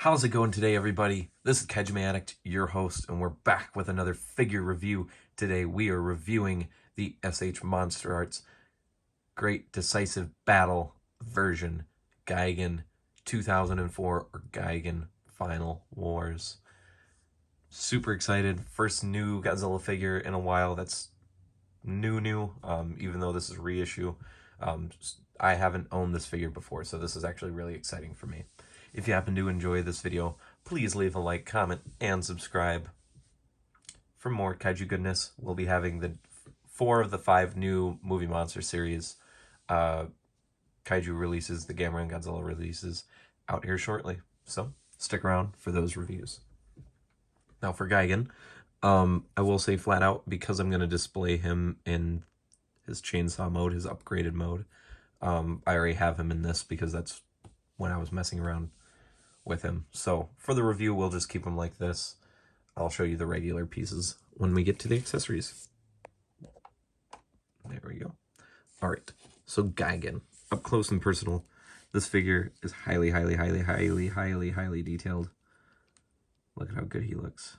How's it going today, everybody? This is Kaiju Addict, your host, and we're back with another figure review. Today we are reviewing the SH MonsterArts Great Decisive Battle version Gigan 2004 or Gigan Final Wars. Super excited. First new Godzilla figure in a while that's new, even though this is a reissue. I haven't owned this figure before, so this is actually really exciting for me. If you happen to enjoy this video, please leave a like, comment, and subscribe. For more kaiju goodness, we'll be having the 4 of the 5 new Movie Monster series kaiju releases, the Gamera and Godzilla releases, out here shortly. So stick around for those reviews. Now for Gigan, I will say flat out, because I'm going to display him in his chainsaw mode, his upgraded mode. I already have him in this because that's when I was messing around with him. So for the review, we'll just keep him like this. I'll show you the regular pieces when we get to the accessories. There we go. All right, so Gigan, up close and personal. This figure is highly detailed. Look at how good he looks.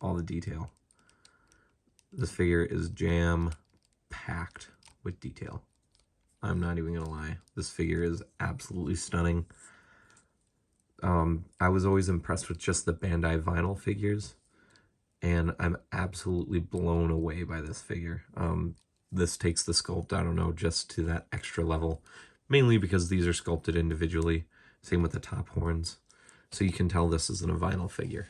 All the detail. This figure is jam-packed with detail. I'm not even gonna lie. This figure is absolutely stunning. I was always impressed with just the Bandai vinyl figures, and I'm absolutely blown away by this figure. This takes the sculpt, I don't know, just to that extra level, mainly because these are sculpted individually. Same with the top horns. So you can tell this isn't a vinyl figure.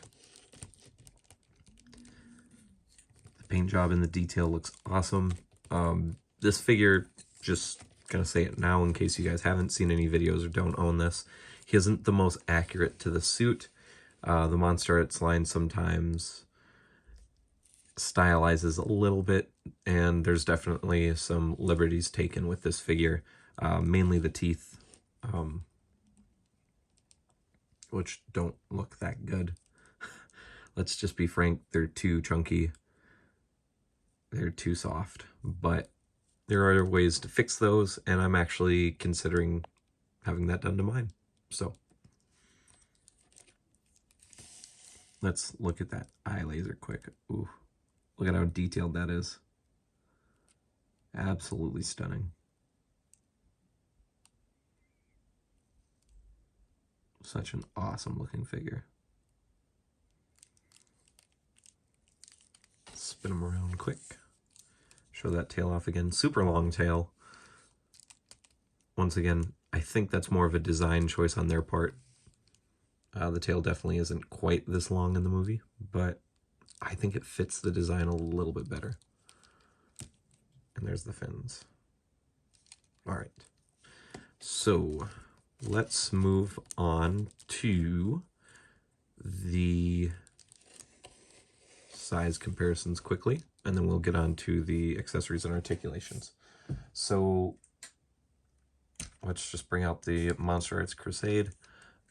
The paint job and the detail looks awesome. This figure, just gonna say it now in case you guys haven't seen any videos or don't own this, he isn't the most accurate to the suit. The MonsterArts line sometimes stylizes a little bit, and there's definitely some liberties taken with this figure, mainly the teeth, which don't look that good. Let's just be frank, they're too chunky, they're too soft, but there are ways to fix those, and I'm actually considering having that done to mine. So let's look at that eye laser quick. Ooh, look at how detailed that is. Absolutely stunning. Such an awesome looking figure. Spin him around quick. Show that tail off again. Super long tail. Once again, I think that's more of a design choice on their part. The tail definitely isn't quite this long in the movie, but I think it fits the design a little bit better. And there's the fins. All right. So let's move on to the size comparisons quickly, and then we'll get on to the accessories and articulations. So let's just bring out the MonsterArts Crusade.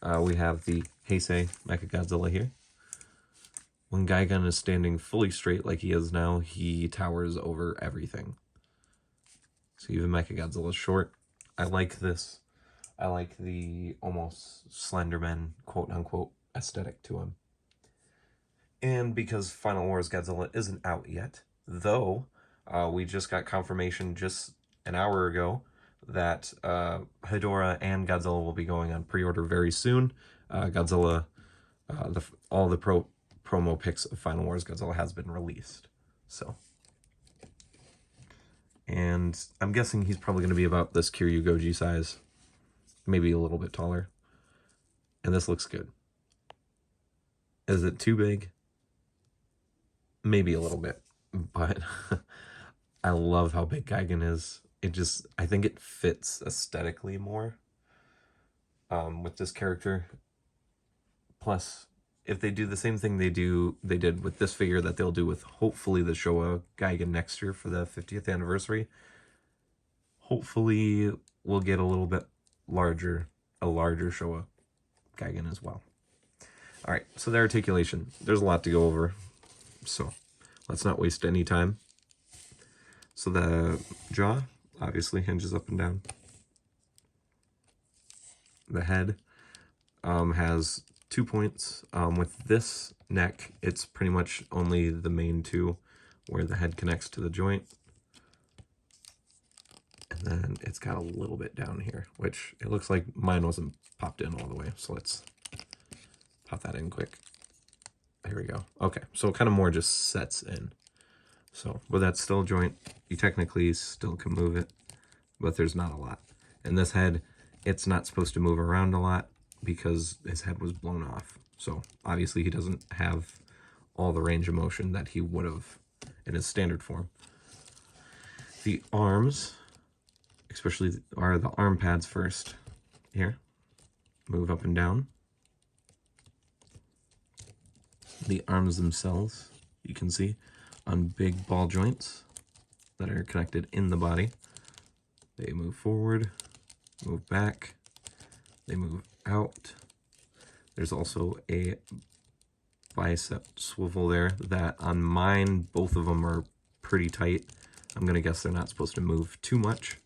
We have the Heisei Mechagodzilla here. When Gigan is standing fully straight like he is now, he towers over everything. So even Mechagodzilla's short. I like this. I like the almost Slenderman, quote-unquote, aesthetic to him. And because Final Wars Godzilla isn't out yet, though we just got confirmation just an hour ago that Hedorah and Godzilla will be going on pre-order very soon. Godzilla, all the promo pics of Final Wars Godzilla has been released. So, and I'm guessing he's probably going to be about this Kiryu Goji size, maybe a little bit taller. And this looks good. Is it too big? Maybe a little bit, but I love how big Gigan is. It just, I think it fits aesthetically more with this character. Plus, if they do the same thing they did with this figure that they'll do with hopefully the Showa Gigan next year for the 50th anniversary, hopefully we'll get a little bit larger, a larger Showa Gigan as well. All right, so the articulation, there's a lot to go over, so let's not waste any time. So the jaw obviously hinges up and down. The head has 2 points. With this neck, it's pretty much only the main two where the head connects to the joint. And then it's got a little bit down here, which it looks like mine wasn't popped in all the way. So let's pop that in quick. Here we go. Okay, so it kind of more just sets in. So, but that's still a joint. You technically still can move it, but there's not a lot. And this head, it's not supposed to move around a lot because his head was blown off. So obviously he doesn't have all the range of motion that he would have in his standard form. The arms, especially are the arm pads first. Here, move up and down. The arms themselves, you can see, on big ball joints that are connected in the body. They move forward, move back, they move out. There's also a bicep swivel there that on mine, both of them are pretty tight. I'm gonna guess they're not supposed to move too much,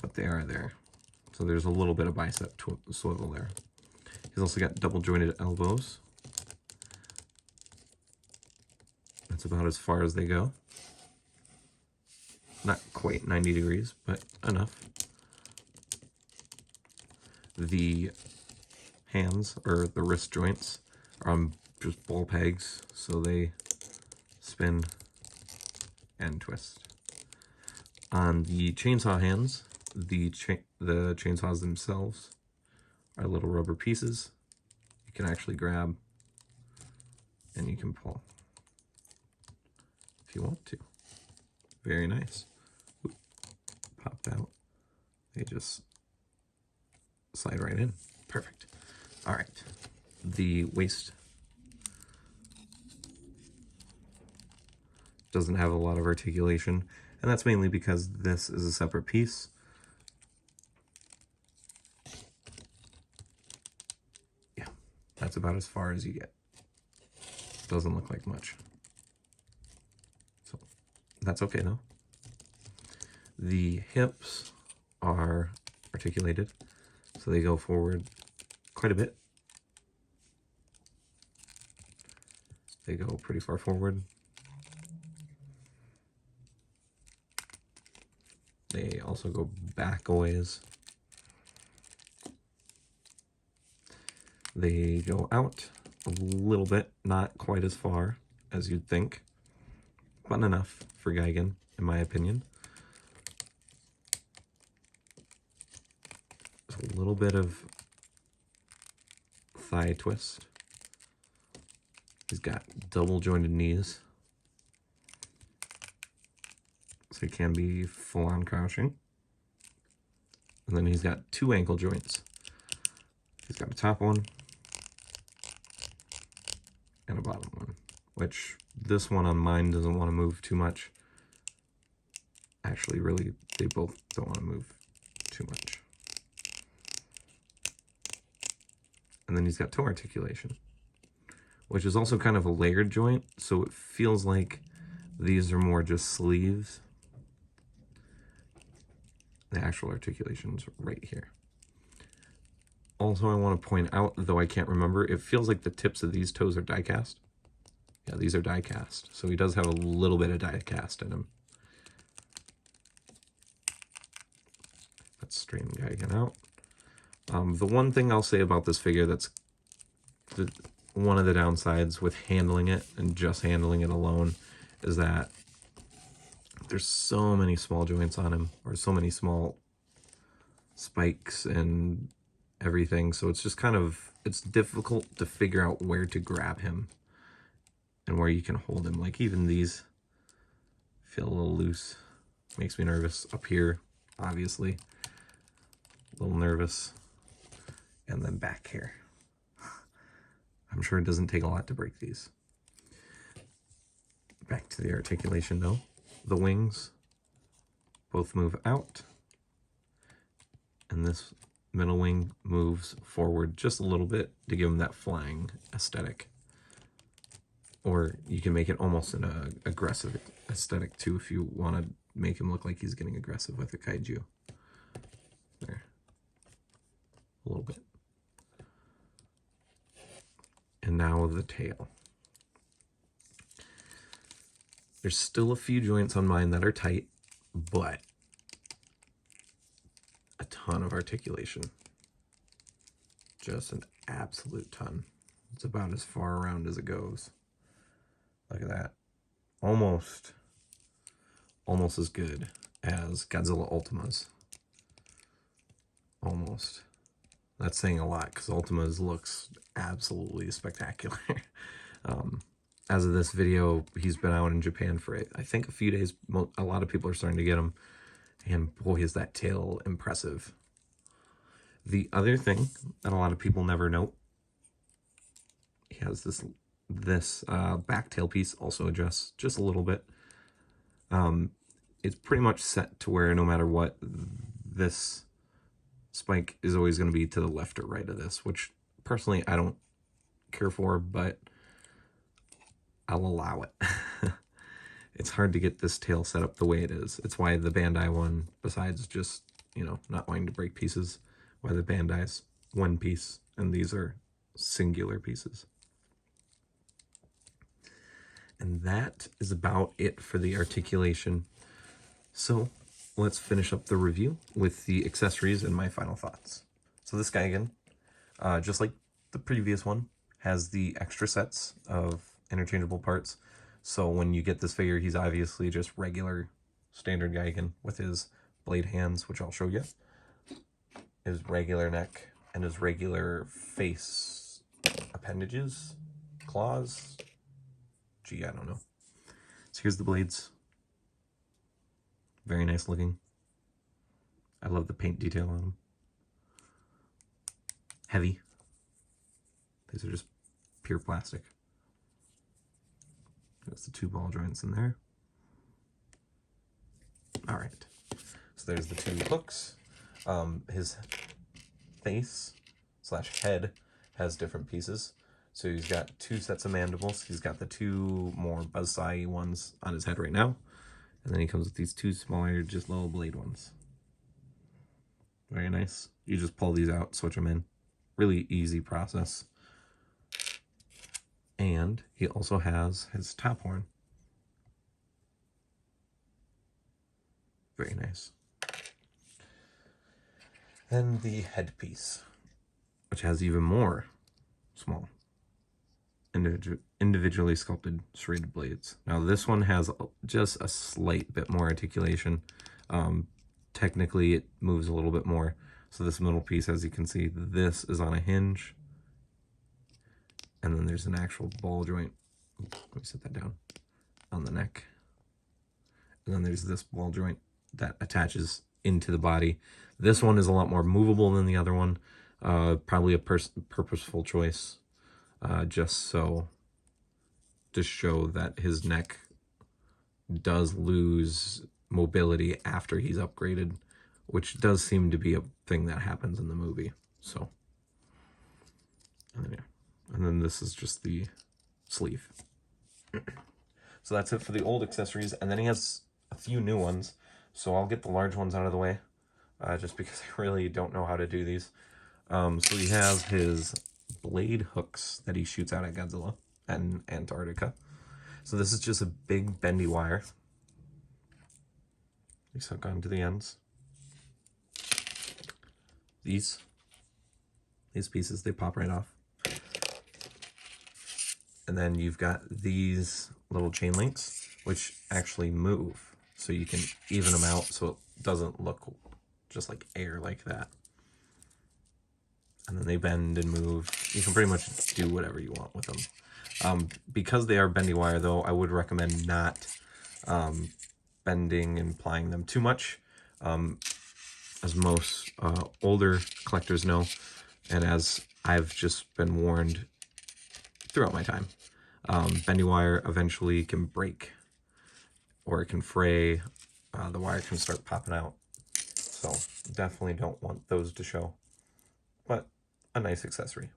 but they are there. So there's a little bit of bicep swivel there. He's also got double jointed elbows. That's about as far as they go. Not quite 90 degrees, but enough. The hands, or the wrist joints, are on just ball pegs, so they spin and twist. On the chainsaw hands, the chainsaws themselves are little rubber pieces. You can actually grab and you can pull if you want to. Very nice. Oop, popped out. They just slide right in. Perfect. All right. The waist doesn't have a lot of articulation, and that's mainly because this is a separate piece. Yeah, that's about as far as you get. Doesn't look like much. So that's okay though. The hips are articulated, so they go forward quite a bit. They go pretty far forward. They also go back a ways. They go out a little bit, not quite as far as you'd think, but enough for Gigan, in my opinion. There's a little bit of thigh twist. He's got double jointed knees, so he can be full on crouching. And then he's got 2 ankle joints. He's got a top one and a bottom one, which this one on mine doesn't want to move too much. Actually, really, they both don't want to move too much. And then he's got toe articulation, which is also kind of a layered joint, so it feels like these are more just sleeves. The actual articulation's right here. Also, I want to point out, though I can't remember, it feels like the tips of these toes are die cast. Yeah, these are die cast, so he does have a little bit of die cast in him. Let's straighten Gigan out. The one thing I'll say about this figure that's one of the downsides with handling it and just handling it alone is that there's so many small joints on him, or so many small spikes and everything, so it's just kind of, it's difficult to figure out where to grab him and where you can hold him. Like even these feel a little loose. Makes me nervous. Up here, obviously, a little nervous. And then back here. I'm sure it doesn't take a lot to break these. Back to the articulation though. The wings both move out, and this middle wing moves forward just a little bit to give him that flying aesthetic. Or you can make it almost an aggressive aesthetic too if you want to make him look like he's getting aggressive with a kaiju. There. A little bit. And now the tail. There's still a few joints on mine that are tight, but a ton of articulation. Just an absolute ton. It's about as far around as it goes. Look at that. Almost as good as Godzilla Ultima's. Almost. That's saying a lot, because Ultima's looks absolutely spectacular. As of this video, he's been out in Japan for, I think, a few days. A lot of people are starting to get him. And boy, is that tail impressive. The other thing that a lot of people never note, he has this back tail piece also adjusts just a little bit. It's pretty much set to where no matter what, this spike is always going to be to the left or right of this, which personally I don't care for, but I'll allow it. It's hard to get this tail set up the way it is. It's why the Bandai one, besides just, you know, not wanting to break pieces, why the Bandai's one piece and these are singular pieces. And that is about it for the articulation. So let's finish up the review with the accessories and my final thoughts. So this guy again, just like the previous one, has the extra sets of interchangeable parts. So when you get this figure, he's obviously just regular standard Gigan with his blade hands, which I'll show you, his regular neck, and his regular face appendages, claws. Gee, I don't know. So here's the blades. Very nice looking. I love the paint detail on them. Heavy. These are just pure plastic. There's the two ball joints in there. All right. So there's the two hooks. His face / head has different pieces. So he's got two sets of mandibles. He's got the two more buzzsaw ones on his head right now. And then he comes with these two smaller, just little blade ones. Very nice. You just pull these out, switch them in. Really easy process. And he also has his top horn. Very nice. And the headpiece, which has even more small, individually sculpted serrated blades. Now this one has just a slight bit more articulation. Technically it moves a little bit more. So this middle piece, as you can see, this is on a hinge. And then there's an actual ball joint. Oops, let me set that down. On the neck. And then there's this ball joint that attaches into the body. This one is a lot more movable than the other one. Probably a purposeful choice. Just to show that his neck does lose mobility after he's upgraded, which does seem to be a thing that happens in the movie. So, and then this is just the sleeve. So that's it for the old accessories, and then he has a few new ones. So I'll get the large ones out of the way, just because I really don't know how to do these. So he has his blade hooks that he shoots out at Godzilla and Antarctica. So this is just a big bendy wire. These hook onto the ends. These pieces, they pop right off. And then you've got these little chain links, which actually move. So you can even them out so it doesn't look just like air like that. And then they bend and move. You can pretty much do whatever you want with them. Because they are bendy wire, though, I would recommend not bending and plying them too much. As most older collectors know, and as I've just been warned throughout my time, bendy wire eventually can break, or it can fray. The wire can start popping out. So definitely don't want those to show. But a nice accessory.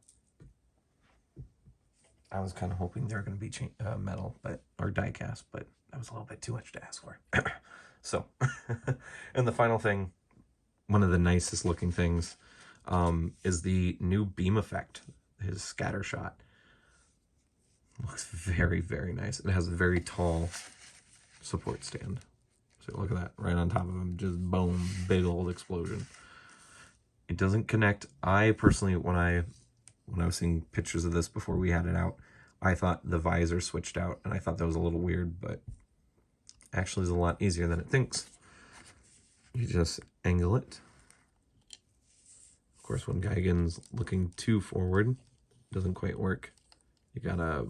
I was kind of hoping they were going to be metal, or die cast, but that was a little bit too much to ask for. So, and the final thing, one of the nicest looking things, is the new beam effect, his scatter shot. Looks very, very nice. It has a very tall support stand. So look at that, right on top of him, just boom, big old explosion. It doesn't connect. I personally, when I was seeing pictures of this before we had it out, I thought the visor switched out, and I thought that was a little weird, but actually is a lot easier than it thinks. You just angle it. Of course, when Gigan's looking too forward, it doesn't quite work. You gotta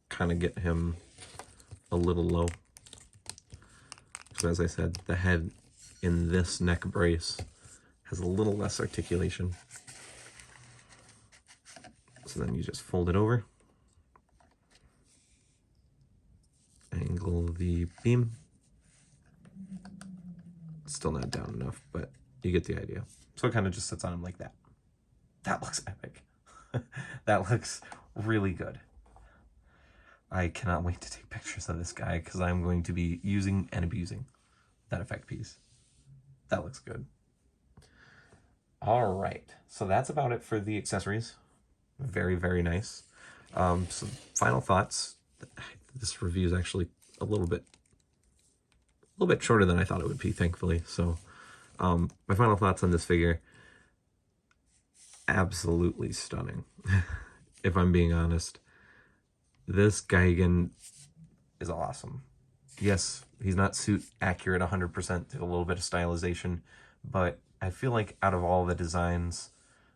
kind of get him a little low. So as I said, the head in this neck brace has a little less articulation. So then you just fold it over, angle the beam. Still not down enough, but you get the idea. So it kind of just sits on him like that. That looks epic. That looks really good. I cannot wait to take pictures of this guy because I'm going to be using and abusing that effect piece. That looks good. All right, so that's about it for the accessories. Very, very nice. Some final thoughts. This review is actually a little bit shorter than I thought it would be, thankfully. So my final thoughts on this figure: absolutely stunning. If I'm being honest, this Gigan is awesome. Yes, he's not suit accurate 100%, did a little bit of stylization, but I feel like out of all the designs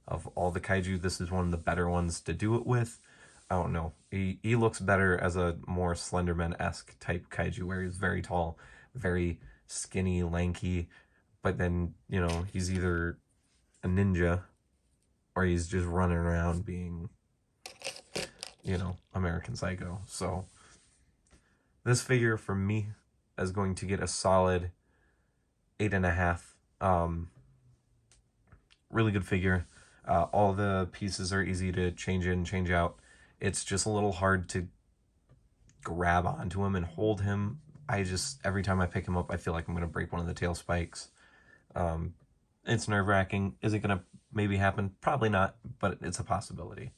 of all the kaiju, this is one of the better ones to do it with. I don't know. He looks better as a more Slenderman-esque type kaiju, where he's very tall, very skinny, lanky, but then, you know, he's either a ninja or he's just running around being, you know, American Psycho. So this figure for me is going to get a solid 8.5. Really good figure. All the pieces are easy to change in, change out. It's just a little hard to grab onto him and hold him. Every time I pick him up, I feel like I'm going to break one of the tail spikes. It's nerve-wracking. Is it going to maybe happen? Probably not, but it's a possibility.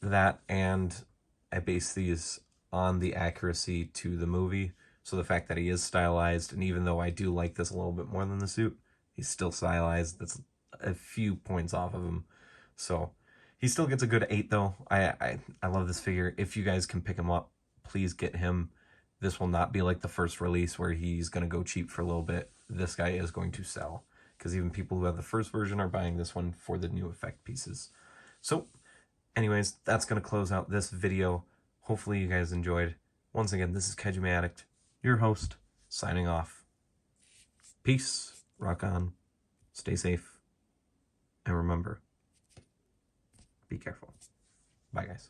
That, and I base these on the accuracy to the movie. So the fact that he is stylized, and even though I do like this a little bit more than the suit, he's still stylized. That's a few points off of him. So he still gets a good 8 though. I love this figure. If you guys can pick him up, please get him. This will not be like the first release where he's going to go cheap for a little bit. This guy is going to sell, because even people who have the first version are buying this one for the new effect pieces. So anyways, that's going to close out this video. Hopefully you guys enjoyed. Once again, this is Kejime Addict, your host, signing off. Peace, rock on, stay safe, and remember, be careful. Bye, guys.